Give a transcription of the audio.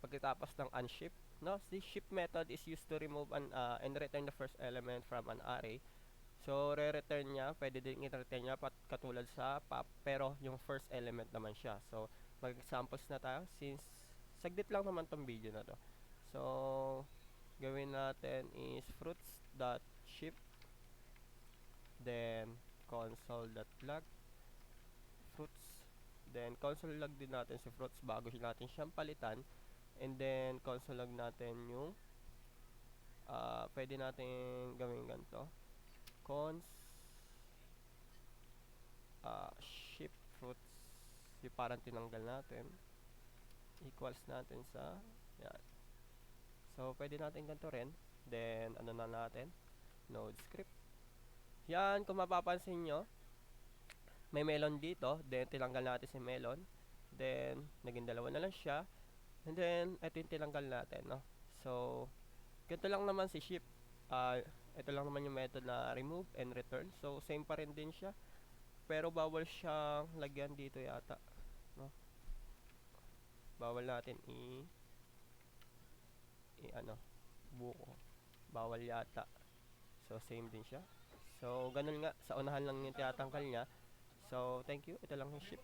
pagkatapos ng unship. No, the ship method is used to remove and return the first element from an array. So, re-return niya, pwede din i-return niya katulad sa pop, pero yung first element naman siya. So, mag-examples na tayo since saglit lang naman tong video na to. So, gawin natin is fruits.ship, then console.log fruits, then console log din natin si fruits bago natin siyang palitan, and then console log natin yung pwede natin gawin ganito, cons ship fruits, yung parang tinanggal natin, equals natin sa yan. So pwede natin ganito rin, then ano na natin, node script. Yan, kung mapapansin nyo, may melon dito, then tinanggal natin si melon, then naging dalawa na lang siya, and then ito yung tinanggal natin, no? So ganito lang naman si ship. Ito lang naman yung method na remove and return, so same pa rin din siya, pero bawal siyang lagyan dito yata, no? Bawal natin ano, buko, bawal yata. So same din siya. So ganun nga, sa unahan lang yung tinatanggal niya. So thank you, ito lang yung ship.